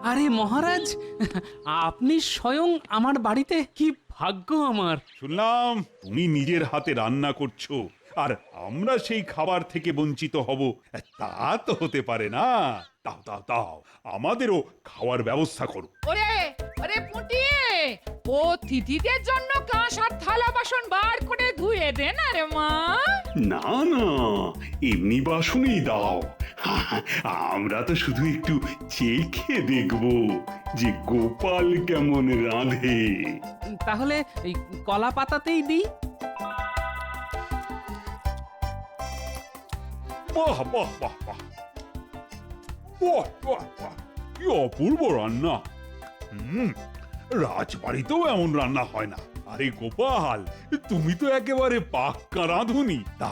আরে মহারাজ, আপনি স্বয়ং আমার বাড়িতে, কি ভাগ্য আমার। শুনলাম তুমি নিজের হাতে রান্না করছো, আর আমরা সেই খাবার থেকে বঞ্চিত হব, তা তো হতে পারে না। দাও দাও দাও, আমাদেরও খাওয়ার ব্যবস্থা করো। ওরে ওরে পুঁটি, অতিথিদের জন্য কাঁস আর থালা বাসন বার করে ধুয়ে দে না রে মা। না না, এমনি বাসনেই দাও। আমরা তো শুধু একটু চেখে দেখব যে গোপাল কেমন রাঁধে। তাহলে এই কলা পাতাতেই দিই। বাহ বাহ বাহ বাহ, বাহ বাহ বাহ, কি অপূর্ব রান্না। রাজবাড়িতেও এমন রান্না হয় না। আরে গোপাল, তুমি তো একেবারে পাক্কা রাঁধুনি। তা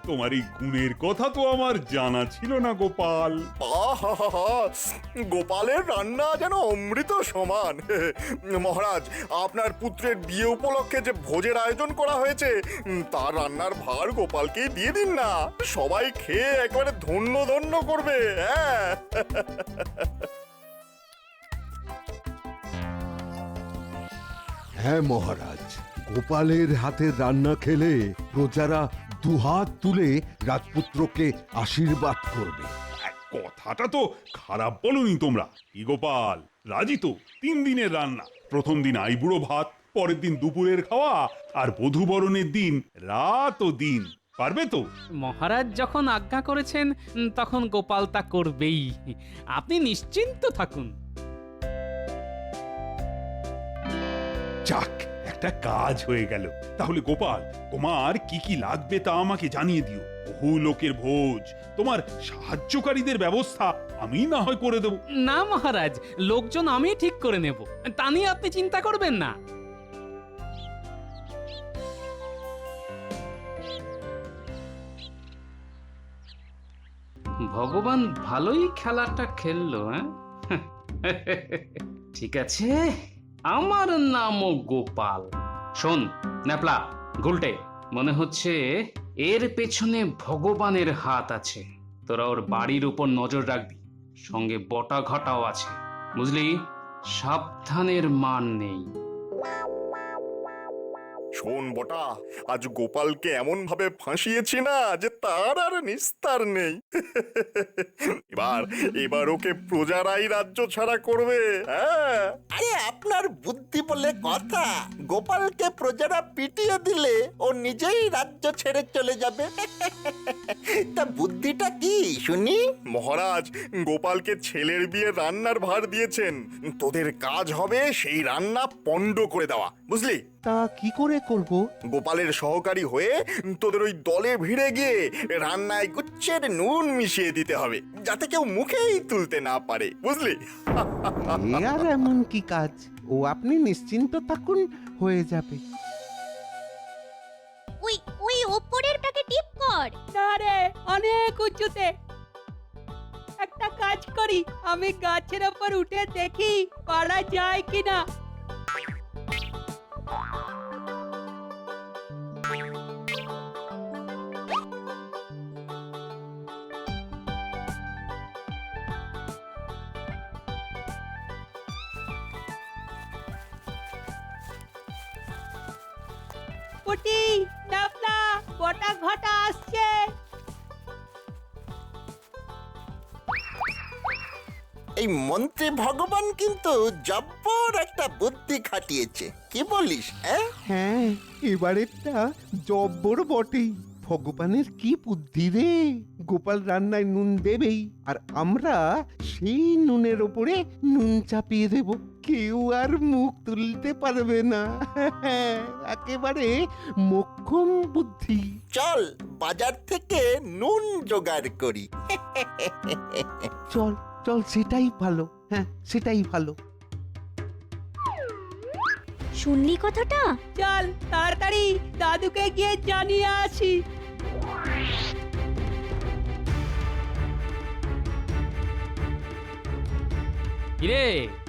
তোমার এই গুণের কথা তো আমার জানা ছিল না গোপাল। আহা, গোপালের রান্না যেন অমৃত সমান। মহারাজ, আপনার পুত্রের বিয়ে উপলক্ষে যে ভোজের আয়োজন করা হয়েছে, তার রান্নার ভার গোপালকে দিয়ে দিন না। সবাই খেয়ে একেবারে ধন্য ধন্য করবে। হ্যাঁ, হ্যাঁ মহারাজ, গোপালের হাতের রান্না খেলে প্রজারা দুহাত তুলে রাজপুত্রকে আশীর্বাদ করবে। কথাটা তো খারাপ বলনি তোমরা। কি গোপাল, রাজি তো? 3 দিনের রান্না, প্রথম দিন আইবুড়ো ভাত, পরের দিন দুপুরের খাওয়া, আর বধূবরণের দিন রাত ও দিন। পারবে তো? মহারাজ যখন আজ্ঞা করেছেন, তখন গোপাল তা করবেই। আপনি নিশ্চিন্ত থাকুন। যাক, একটা কাজ হয়ে গেল। তাহলে গোপাল, তোমার কি কি লাগবে তা আমাকে জানিয়ে দিও। বহু লোকের ভোজ, তোমার সাহায্যকারীদের ব্যবস্থা আমি না হয় করে দেব। না মহারাজ, লোকজন আমি ঠিক করে নেব, তা নিয়ে আপনি চিন্তা করবেন না। ভগবান ভালোই খেলাটা খেললো। ঠিক আছে, আমার নামও গোপাল। শোন ন্যাপলা, গুলটে, মনে হচ্ছে এর পেছনে ভগবানের হাত আছে। তোরা ওর বাড়ির উপর নজর রাখবি, সঙ্গে বটা ঘটাও আছে, বুঝলি? সাবধানের মান নেই। শোন বটা, আজ গোপালকে এমন ভাবে ফাঁসিয়েছি না যে তার আর নিস্তার নেই। এবার ওকে প্রজারাই রাজ্য ছাড়া করবে। হ্যাঁ, আরে আপনার বুদ্ধি বলে কথা, গোপালকে প্রজারা পিটিয়ে দিলে ও নিজেই রাজ্য ছেড়ে চলে যাবে। তা বুদ্ধিটা কি শুনি? মহারাজ গোপালকে ছেলের বিয়ে রান্নার ভার দিয়েছেন। তোদের কাজ হবে সেই রান্না পণ্ড করে দেওয়া, বুঝলি? তা কি করে করব? গোপালের সহকারী হয়ে তোদের ওই দলে ভিড়ে গিয়ে রান্নায় গুচ্ছের নুন মিশিয়ে দিতে হবে, যাতে কেউ মুখেই তুলতে না পারে, বুঝলি? এ আর এমন কি কাজ, ও আপনি নিশ্চিন্ত থাকুন, হয়ে যাবে। ওই ওই ওপরেরটাকে টিপ কর। না রে, অনেক উঁচুতে। একটা কাজ করি, আমি গাছের ওপর উঠে দেখি পারা যায় কিনা। পুটি, ডাবলা, বটা ঘটা আসছে। এই মন্ত্রী ভগবান কিন্তু জব্বর একটা বুদ্ধি খাটিয়েছে, কি বলিস? হ্যাঁ, এবারেরটা জব্বর বটেই। ভগবানের কি বুদ্ধি রে! গোপাল রান্নায় নুন দেবেই, আর আমরা সেই নুনের ওপরে নুন চাপিয়ে দেব। কেউ আর মুখ তুলতে পারবে না। একেবারে মোক্ষম বুদ্ধি। চল বাজার থেকে নুন জোগাড় করি। চল চল, সেটাই ভালো। হ্যাঁ, সেটাই ভালো। শুনলি কথাটা? চল তাড়াতাড়ি দাদুকে গিয়ে জানিয়ে আসি। কিরে,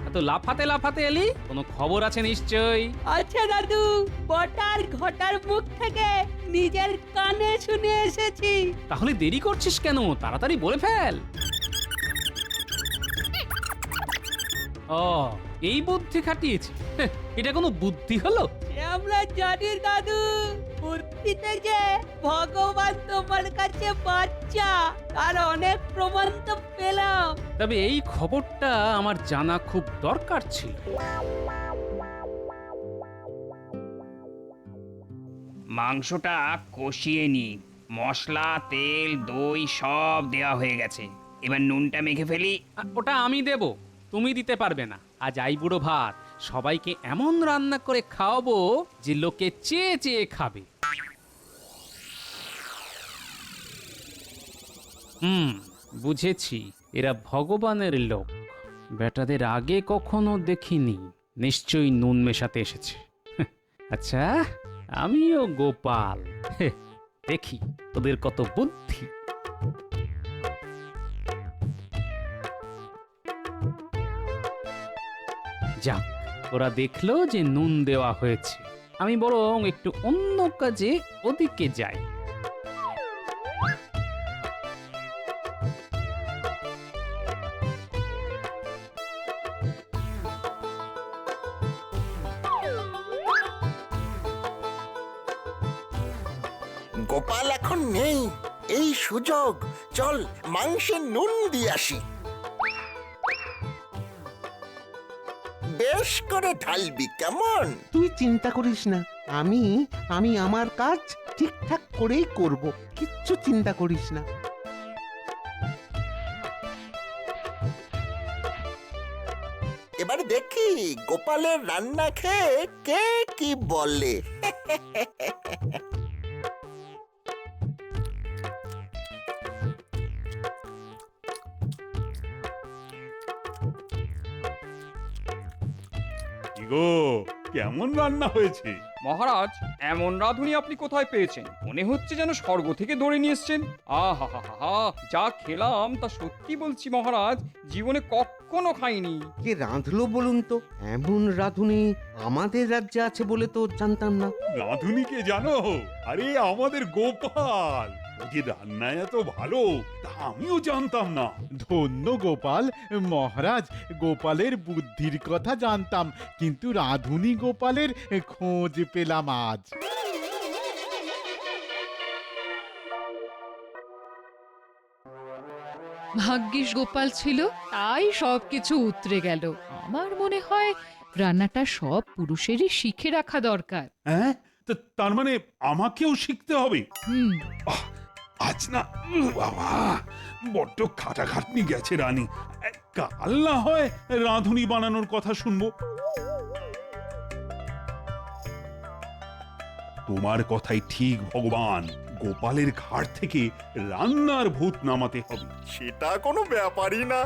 এত লাফাতে লাফাতে এলি? কোনো খবর আছে নিশ্চয়ই। আচ্ছা দাদু, বটার ঘটার মুখ থেকে নিজের কানে শুনে এসেছি। তাহলে দেরি করছিস কেন? তাড়াতাড়ি বলে ফেল। ও এই বুদ্ধি খাটিয়েছে, হেহ, এটা কোনো বুদ্ধি হলো? এ আমরা জানি দাদু, বুদ্ধিতে যে ভগবান তোমার কাছে বাচ্চা তার অনেক প্রমাণ তো পেলাম। তবে এই খবরটা আমার জানা খুব দরকার ছিল। মাংসটা কষিয়ে নি, মশলা তেল দই সব দেওয়া হয়ে গেছে, এবার নুনটা মেখে ফেলি। ওটা আমি দেব, তুমি দিতে পারবে না। আজ আইবুড়ো ভাত, সবাইকে এমন রান্না করে খাওয়াবো যে লোকে চেয়ে চেয়ে খাবে। বুঝেছি, এরা ভগবানের লোক। বেটাদের আগে কখনো দেখিনি, নিশ্চয়ই নুন মেশাতে এসেছে। আচ্ছা, আমিও গোপাল, দেখি তোদের কত বুদ্ধি। যাক, ওরা দেখলো যে নুন দেওয়া হয়েছে, আমি বরং একটু অন্য কাজে ওদিকে যাই। গোপাল এখন নেই, এই সুযোগ। চল মাংসে নুন দিয়ে আসি। বেশ করে ঢালবি, কেমন? তুই চিন্তা করিস না, আমি আমি আমার কাজ ঠিকঠাক করেই করব, কিচ্ছু চিন্তা করিস না। এবার দেখি গোপালের রান্না খেয়ে কে কি বলে। কি গো, কেমন রান্না হয়েছে? মহারাজ, এমন রাঁধুনি আপনি কোথায় পেয়েছেন? মনে হচ্ছে যেন স্বর্গ থেকে ধরে নিয়ে এসছেন। আহা হা হা হা, যা খেলাম তা সত্যি বলছি মহারাজ, জীবনে কখনো খাইনি। কে রাঁধলো বলুন তো? এমন রাঁধুনি আমাদের রাজ্যে আছে বলে তো জানতাম না। রাঁধুনিকে জানো? আরে আমাদের গোপাল, ও যে রান্নায় এত ভালো তা আমিও জানতাম না। ধন্য গোপাল মহারাজ, গোপালের বুদ্ধির কথা জানতাম, কিন্তু রাঁধুনি গোপালের খোঁজ পেলাম আজ। ভাগ্যিস গোপাল ছিল, তাই সবকিছু উতরে গেল। আমার মনে হয় রান্নাটা সব পুরুষেরই শিখে রাখা দরকার। হ্যাঁ, তার মানে আমাকেও শিখতে হবে? হুম, আজ না বাবা, বড্ড খাটাখাটনি গেছে রানী। কাল না হয় রাঁধুনি বানানোর কথা শুনবো। তোমার কথাই ঠিক ভগবান, গোপালের ঘাট থেকে রান্নার ভূত নামাতে হবে। সেটা কোনো ব্যাপারই না।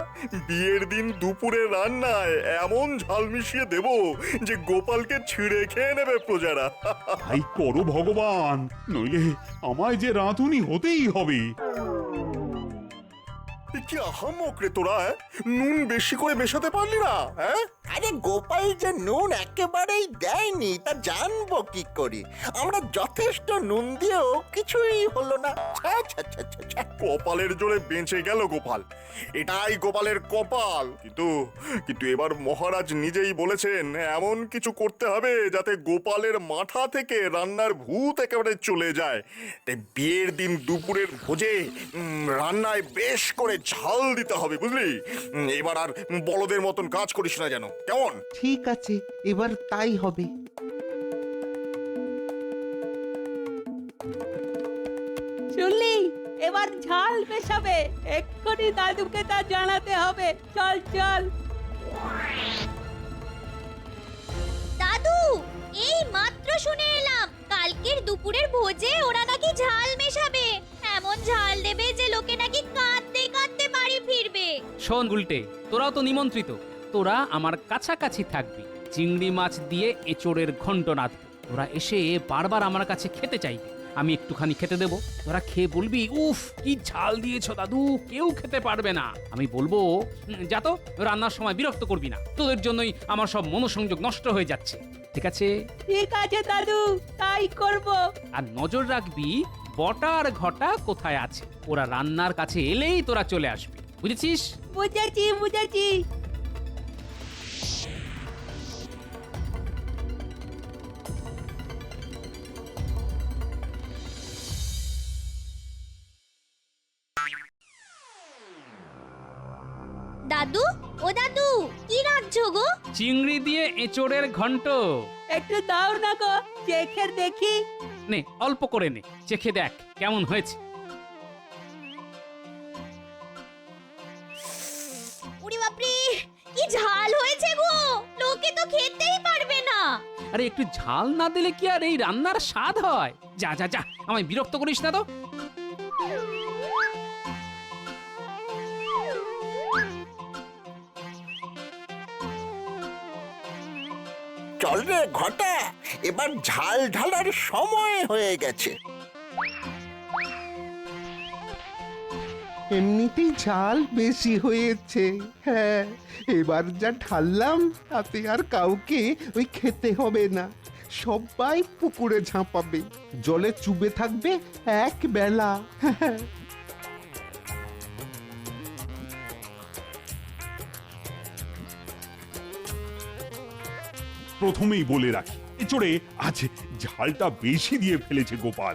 বিয়ের দিন দুপুরে রান্নায় এমন ঝাল মিশিয়ে দেব যে গোপালকে ছিঁড়ে খেয়ে নেবে প্রজারা। তাই করো ভগবান, নইলে আমায় যে রাঁধুনি হতেই হবে। কি আহামক রে তোরা, নুন বেশি করে মেশাতে পারলি না? হ্যাঁ, আরে গোপাল যে নুন একেবারেই দেয়নি তা জানবো কি করে? আমরা যথেষ্ট নুন দিয়েও কিছুই হলো না। ছ্যা, ছ্যা, ছ্যা, ছ্যা, ছ্যা। কপালের জোরে বেঁচে গেল গোপাল, এটাই গোপালের কপাল। কিন্তু কিন্তু এবার মহারাজ নিজেই বলেছেন এমন কিছু করতে হবে যাতে গোপালের মাথা থেকে রান্নার ভূত একেবারে চলে যায়। তাই বিয়ের দিন দুপুরের ভোজে রান্নায় বেশ করে ঝাল দিতে হবে, বুঝলি? এবার আর বলদের মতন কাজ করিস না যেন, কেমন? ঠিক আছে, এবার তাই হবে। শুনলি, এবার ঝাল মেশাবে, এক্ষুনি দাদুকে তা জানাতে হবে। চল চল। দাদু, এই মাত্র শুনে এলাম কালকের দুপুরের ভোজে ওরা নাকি ঝাল মেশাবে, এমন ঝাল দেবে যে লোকে নাকি কাঁদতে কাঁদতে বাড়ি ফিরবে। শোন গুলটে, তোরাও তো নিমন্ত্রিত, তোরা আমার কাছাকাছি থাকবি। চিংড়ি মাছ দিয়ে এঁচোড়ের ঘন্ট নাড়বো, তোরা এসে বারবার আমার কাছে খেতে চাইবে, আমি একটুখানি খেতে দেবো। তোরা খেয়ে বলবি, উফ কি ঝাল দিয়েছো দাদু, কেউ খেতে পারবে না। আমি বলবো, যা তো, রান্নার সময় বিরক্ত করবি না, তোদের জন্যই আমার সব মনোসংযোগ নষ্ট হয়ে যাচ্ছে। ঠিক আছে? ঠিক আছে দাদু, তাই করব। আর নজর রাখবি বটা আর ঘটা কোথায় আছে, ওরা রান্নার কাছে এলেই তোরা চলে আসবি, বুঝেছিস? বুঝেছি বুঝেছি। দাদু, ও দাদু, কি রাঁধছো গো? চিংড়ি দিয়ে এঁচোড়ের ঘন্ট। একটু দাও না গো, চেখে দেখি। নে অল্প করে নে, চেখে দেখ কেমন হয়েছে। ওরে বাপরে, কি ঝাল হয়েছে গো, লোকে তো খেতেই পারবে না। আরে একটু ঝাল না দিলে কি আর এই রান্নার স্বাদ হয়? যা যা যা, আমায় বিরক্ত করিস না তো। চল রে ঘটা, এবার ঝাল ঢালার সময় হয়ে গেছে। এমনিতেই ঝাল বেশি হয়েছে। হ্যাঁ, এবার যা ঢাললাম তাতে আর কাউকে ওই খেতে হবে না। সবাই পুকুরে ঝাঁপাবে, জলে চুবে থাকবে এক বেলা। প্রথমেই বলে রাখি, এচোড়ে আজ ঝালটা বেশি দিয়ে ফেলেছে গোপাল।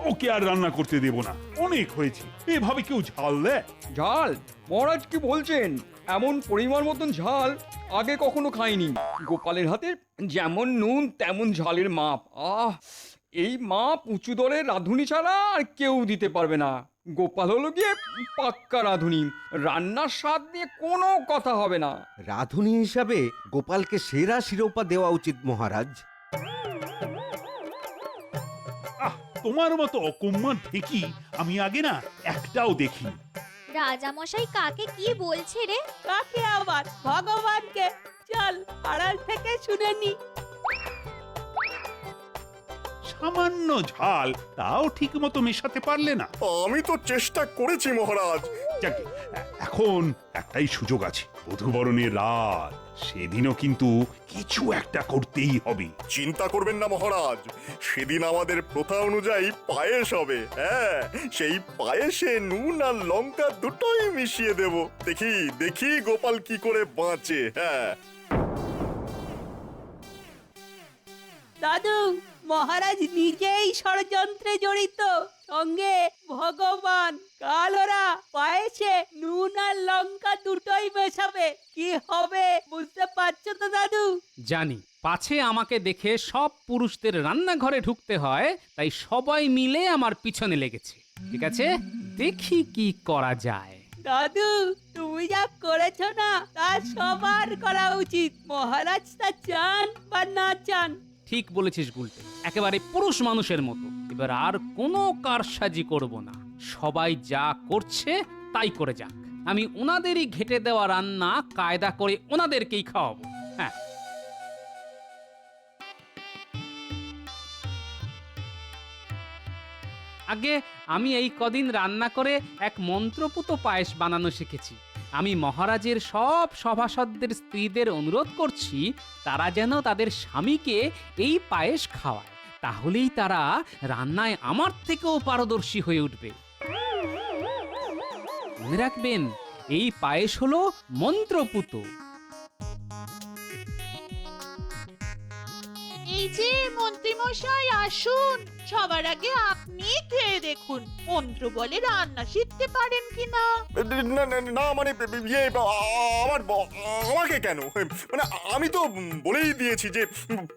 ওকে আর রান্না করতে দেব না, অনেক হয়েছে। এভাবে কেউ ঝাল দেয়? ঝাল? মহারাজ কি বলছেন? এমন পরিমাণ মতন ঝাল আগে কখনো খাইনি। গোপালের হাতের যেমন নুন তেমন ঝালের মাপ। এই মাপ উঁচু দরের রাঁধুনি ছাড়া আর কেউ দিতে পারবে না। গোপাল হলো গিয়ে পাক্কা রাঁধুনি, রান্নার স্বাদ নিয়ে কোনো কথা হবে না। রাঁধুনি হিসাবে গোপালকে সেরা শিরোপা দেওয়া উচিত মহারাজ। তোমার মতো অকম্মা ঢেকি আমি আগে না একটাও দেখিনি। রাজামশাই কাকে কি বলছে রে? কাকে আবার? ভগবানকে। চল আড়াল থেকে শুনে নি। সামান্য ঝাল, তাও ঠিক মতো মেশাতে পারলে না। আমি তো চেষ্টা করেছি মহারাজ। যাকে এখন একটাই সুযোগ আছে, বধূবরণের রাত, সেদিনও কিন্তু কিছু একটা করতেই হবে। চিন্তা করবেন না মহারাজ, সেদিন আমাদের প্রথা অনুযায়ী পায়েস হবে। হ্যাঁ, সেই পায়েসে নুন আর লঙ্কা দুটোই মিশিয়ে দেব। দেখি দেখি গোপাল কি করে বাঁচে। হ্যাঁ দাদু, মহারাজ নিজেই ষড়যন্ত্রে জড়িত, সঙ্গে ভগবান। কাল ওরা পায়েসে নুন আর লঙ্কা দুটোই মেশাবে। কি হবে বুঝতে পারছো তো দাদু? জানি, পাছে আমাকে দেখে সব পুরুষদের রান্নাঘরে ঢুকতে হয়, তাই সবাই মিলে আমার পিছনে লেগেছে। ঠিক আছে, দেখি কি করা যায়। দাদু, তুমি যা করেছো না তা সবার করা উচিত, মহারাজ তা চান বা না চান। ঠিক বলেছিস গুলটে, একেবারে পুরুষ মানুষের মতো। এবার আর কোনো কারসাজি করব না, সবাই যা করছে তাই করে যাক। আমি ওনাদেরই ঘেটে দেওয়া রান্না কায়দা করে ওনাদেরকেই খাওয়াবো। হ্যাঁ, আগে আমি এই কদিন রান্না করে এক মন্ত্রপুত পায়েস বানানো শিখেছি। আমি মহারাজের সব সভাসদদের স্ত্রীদের অনুরোধ করছি, তারা যেন তাদের স্বামীকে এই পায়েস খাওয়ায়। তাহলেই তারা রান্নায় আমার থেকেও পারদর্শী হয়ে উঠবে। মনে রাখবেন, এই পায়েস হলো মন্ত্রপুত। এই যে মন্ত্রী মশাই, আসুন। সবার আগে আপনি খেয়ে দেখুন, মন্ত্র বলে রান্না শিখতে পারেন কিনা। না মানে ইয়ে, আমাকে কেন? মানে আমি তো বলেই দিয়েছি যে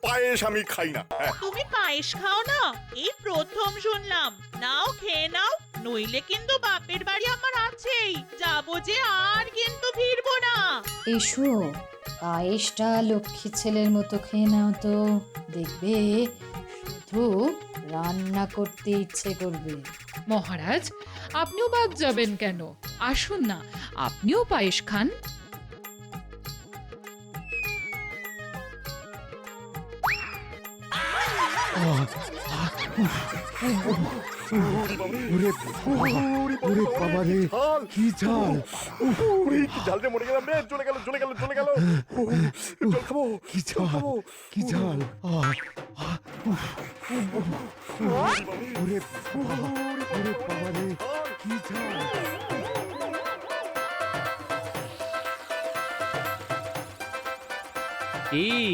পায়েস আমি খাই না। তুমি পায়েস খাও না? এই প্রথম শুনলাম। নাও খেয়ে নাও, নইলে কিন্তু বাপের বাড়ি আমার আছেই, যাবো যে আর কিন্তু ফিরবো না। এসো, পায়েসটা লক্ষ্মী ছেলের মতো খেয়ে নাও তো, দেখবে শুধু রান্না করতে ইচ্ছে করবে। মহারাজ, আপনিও বাদ যাবেন কেন? আসুন না, আপনিও পায়েস খান। ওরে বাবা রে, কি ঝাল! কি ঝাল রে, মরে গেলাম রে, চলে গেল চলে গেল চলে গেল। জল খাবো, কি ঝাল, কি ঝাল! ওরে বাবা রে, কি ঝাল! এই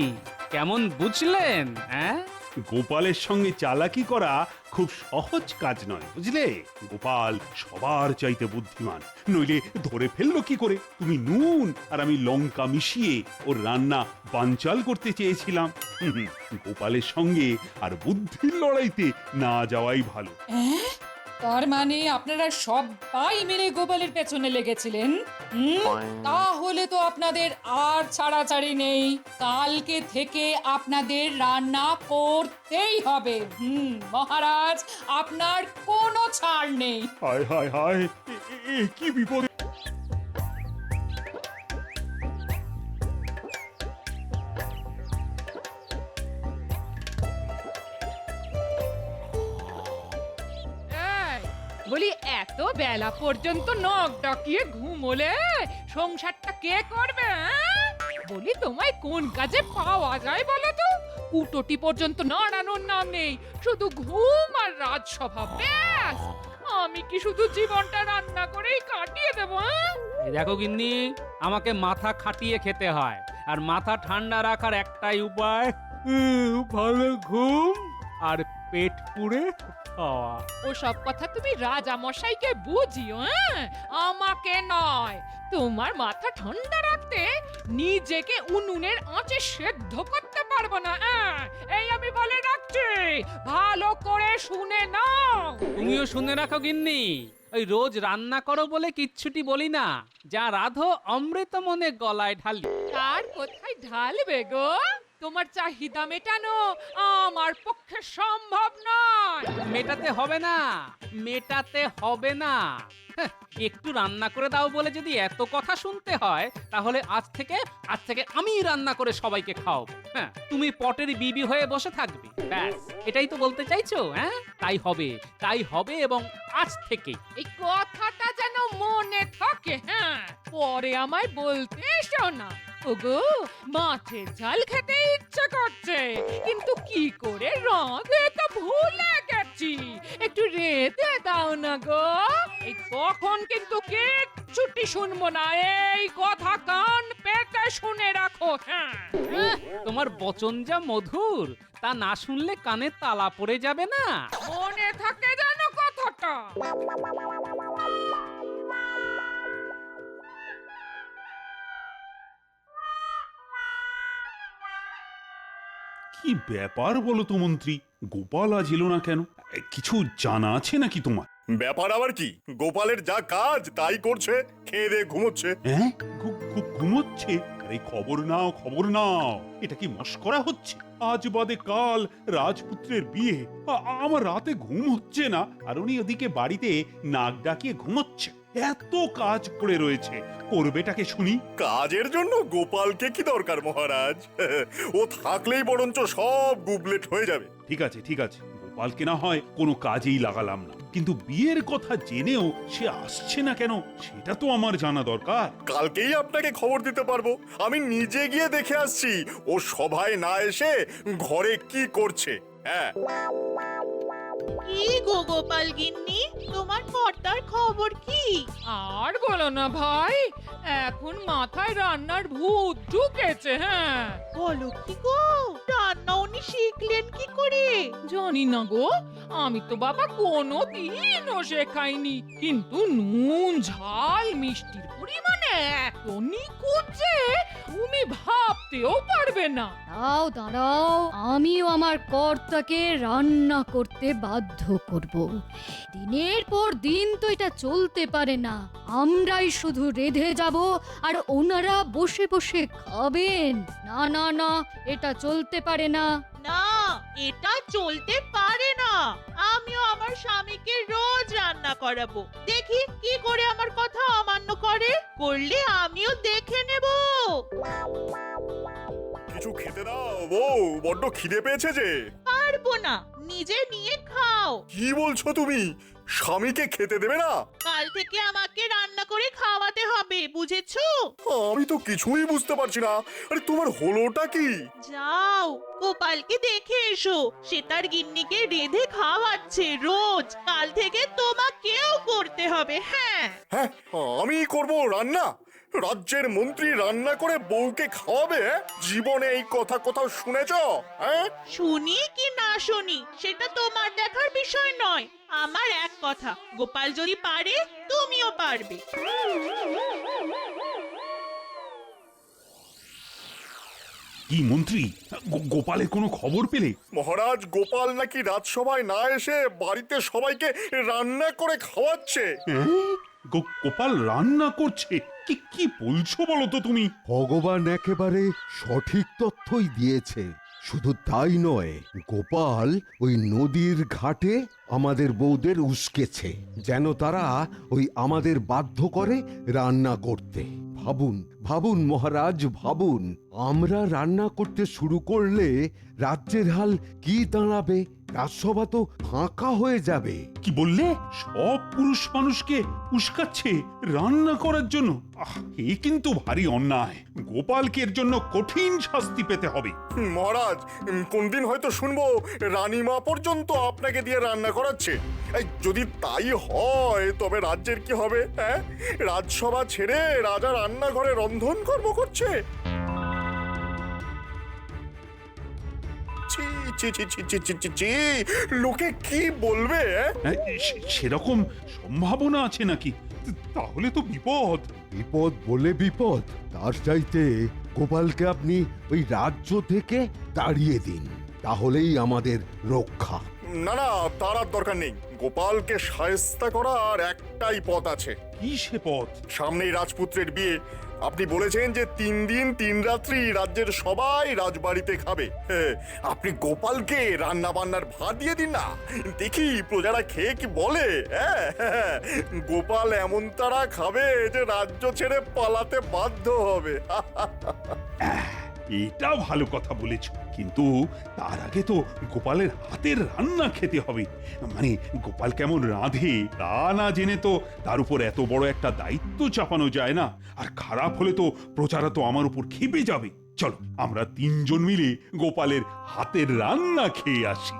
কেমন বুঝলেন? হ্যাঁ, গোপালের সঙ্গে চালাকি করা খুব সহজ কাজ নয়, বুঝলে? গোপাল সবার চাইতে বুদ্ধিমান, নইলে ধরে ফেললো কি করে? তুমি নুন আর আমি লঙ্কা মিশিয়ে ওর রান্না বানচাল করতে চেয়েছিলাম। গোপালের সঙ্গে আর বুদ্ধির লড়াইতে না যাওয়াই ভালো। তার মানে আপনারা সবাই মিলে গোপালের পেছনে লেগেছিলেন? তাহলে তো আপনাদের আর ছাড়াছাড়ি নেই। কালকে থেকে আপনাদের রান্না করতেই হবে। মহারাজ, আপনার কোনো ছাড় নেই। হায় হায় হায়, কি বিপদ! বলি এত বেলা পর্যন্ত নখ ডাকিয়ে ঘুমোলে সংসারটা কে করবে? বলি তোমায় কোন কাজে পাওয়া যায় বলো তো? কুটোটি পর্যন্ত নাড়ানোর নাম নেই, শুধু ঘুম আর রাজসভা, ব্যাস। আমি কি শুধু জীবনটা রান্না করেই কাটিয়ে দেবো? দেখো গিন্নি, আমাকে মাথা খাটিয়ে খেতে হয়, আর মাথা ঠান্ডা রাখার একটাই উপায়, ভালো ঘুম আর পেট পুড়ে খাওয়া। ও সব কথা তুমি রাজা মশাইকে বুঝিও, আমাকে নয়। তোমার মাথা ঠান্ডা রাখতে নিজেকে উনুনের আঁচে সেদ্ধ করতে পারবো না। এই আমি বলে রাখছি, ভালো করে শুনে নাও। তুমিও শুনে রাখো গিন্নি, ওই রোজ রান্না করো বলে কিচ্ছুটি বলি না, যা রাধো অমৃত মনে গলায় ঢালি। তার কোথায় ঢালবে গো? তোমার চাহিদা মেটানো আমার পক্ষে সম্ভব নয়। মেটাতে হবে না, মেটাতে হবে না। একটু রান্না করে দাও বলে যদি এত কথা শুনতে হয়, তাহলে আজ থেকে আমি রান্না করে সবাইকে খাওয়াবো। হ্যাঁ, তুমি পটের বিবি হয়ে বসে থাকবে, ব্যাস। এটাই তো বলতে চাইছো? হ্যাঁ, তাই হবে এবং আজ থেকে। এই কথাটা যেন মনে থাকে। হ্যাঁ, পরে আমায় বলতে এসো না। ওগো, মাছের ঝাল খেতে ইচ্ছে করছে, কিন্তু কি করে রাঁধে তা ভুলে গেছি। একটু রেঁধে দাও না গো। এই তখন কিন্তু কিচ্ছুটি শুনবো না, এই কথা কান পেতে শুনে রাখো। হ্যাঁ, তোমার বচন যা মধুর, তা না শুনলে কানে তালা পড়ে যাবে না? মনে থাকে যেন কথাটা। কি ব্যাপার বলো তো মন্ত্রী, গোপাল আজ এলো না কেন? কিছু জানা আছে নাকি তোমার? ব্যাপার আবার কি? গোপালের যা কাজ তাই করছে, খেয়ে দিয়ে ঘুমোচ্ছে। হ্যাঁ, ঘুমোচ্ছে? আরে খবর নাও, এটা কি মস্করা হচ্ছে? আজ বাদে কাল রাজপুত্রের বিয়ে, আমার রাতে ঘুম হচ্ছে না, আর উনি ওদিকে বাড়িতে নাক ডাকিয়ে ঘুমোচ্ছে। এত কাজ পড়ে রয়েছে, করবেটাকে শুনি। কাজের জন্য গোপালকে কি দরকার মহারাজ? ও থাকলেই বরঞ্চ সব গুবলেট হয়ে যাবে। ঠিক আছে, গোপালকে না হয় কোনো কাজেই লাগালাম না, কিন্তু বিয়ের কথা জেনেও সে আসছে না কেন, সেটা তো আমার জানা দরকার। কালকেই আপনাকে খবর দিতে পারবো। আমি নিজে গিয়ে দেখে আসছি ও সভায় না এসে ঘরে কি করছে। হ্যাঁ, কি গো গোপাল গিন্নি, তোমার কর্তার খবর কি? আর বলো না ভাই, এখন মাথায় রান্নার ভূত ঢুকেছে। হ্যাঁ, বলো কি গো, রান্না উনি শিখলেন কি করে? জানি না গো, আমি তো বাবা কোনোদিনও শেখাইনি, কিন্তু নুন ঝাল মিষ্টির পরিমাণে এত নিখুঁত যে তুমি ভাবতেও পারবে না। দাঁড়াও, আমিও আমার কর্তাকে রান্না করতে বাধ্য করব। দিনের পর দিন তো এটা চলতে পারে না। আমরাই শুধু রেঁধে যাব আর ওনারা বসে বসে খাবেন। না, এটা চলতে পারে না। না, এটা চলতে পারে না। আমিও আমার স্বামীকে রোজ রান্না করাবো, দেখি কি করে আমার কথা অমান্য করলে আমিও দেখে নেব। কিছু খেতে দাও বউ, বড্ড খিদে পেয়েছে যে। পারবো না, নিজে নিয়ে খাও। কি বলছো তুমি? স্বামীকে খেতে দেবে না? কাল থেকে আমাকে রান্না করে খাওয়াতে হবে, বুঝেছো? আমি তো কিছুই বুঝতে পারছি না। আরে তোমার হলোটা কি? যাও, গোপালকে দেখে এসো, সে তার গিন্নিকে রেঁধে খাওয়াচ্ছে রোজ। কাল থেকে তোমাকেও করতে হবে। হ্যাঁ, আমি করব রান্না? রাজ্যের মন্ত্রী রান্না করে বউকে খাওয়াবে? জীবনে এই কথা কোথাও শুনেছ? হ্যাঁ, শুনি কি না শুনি সেটা তোমার দেখার বিষয় নয়। আমার এক কথা, গোপাল যদি পারে তুমিও পারবে। কি মন্ত্রী, গোপালের কোনো খবর পেলে? মহারাজ, গোপাল নাকি রাজসভায় না এসে বাড়িতে সবাইকে রান্না করে খাওয়াচ্ছে। হ্যাঁ? গোপাল রান্না করছে? কি কি বলছো বলো তো তুমি? ভগবান একেবারে সঠিক তথ্যই দিয়েছে। শুধু তাই নয়, গোপাল ওই নদীর ঘাটে আমাদের বউদের উস্কেছে, যেন তারা ওই আমাদের বাধ্য করে রান্না করতে। ভাবুন ভাবুন মহারাজ, ভাবুন, আমরা রান্না করতে শুরু করলে রাজ্যের হাল কি দাঁড়াবে? রাজসভা তো ফাঁকা হয়ে যাবে। কি বললে? সব পুরুষ মানুষকে উস্কাচ্ছে রান্না করার জন্য? এ কিন্তু ভারী অন্যায়। গোপালকে এর জন্য কঠিন শাস্তি পেতে হবে। মহারাজ, কোনদিন হয়তো শুনবো রানীমা পর্যন্ত আপনাকে দিয়ে রান্না করাচ্ছে। এই যদি তাই হয় তবে রাজ্যের কি হবে? হ্যাঁ, রাজসভা ছেড়ে রাজা রান্নাঘরে রন্ধন কর্ম করছে। লোকে কি বলবে? সেরকম সম্ভাবনা আছে নাকি? তাহলে তো বিপদ। বিপদ বলে বিপদ, তার চাইতে গোপালকে আপনি ওই রাজ্য থেকে তাড়িয়ে দিন, তাহলেই আমাদের রক্ষা। না না, তার আর দরকার নেই। গোপালকে শায়েস্তা করার একটাই পথ আছে। কি সে পথ? সামনেই রাজপুত্রের বিয়ে। আপনি বলেছেন যে 3 দিন 3 রাত্রি রাজ্যের সবাই রাজবাড়িতে খাবে। আপনি গোপালকে রান্না বান্নার ভার দিয়ে দিন না, দেখি প্রজারা খেয়ে কি বলে। গোপাল এমন তারা খাবে যে রাজ্য ছেড়ে পালাতে বাধ্য হবে। এটা ভালো কথা বলেছ, কিন্তু তার আগে তো গোপালের হাতের রান্না খেতে হবে। মানে গোপাল কেমন রাঁধে তা না জেনে তো তার উপর এত বড় একটা দায়িত্ব চাপানো যায় না। আর খারাপ হলে তো প্রজারা তো আমার উপর খেপে যাবে। চলো আমরা 3 জন মিলে গোপালের হাতের রান্না খেয়ে আসি।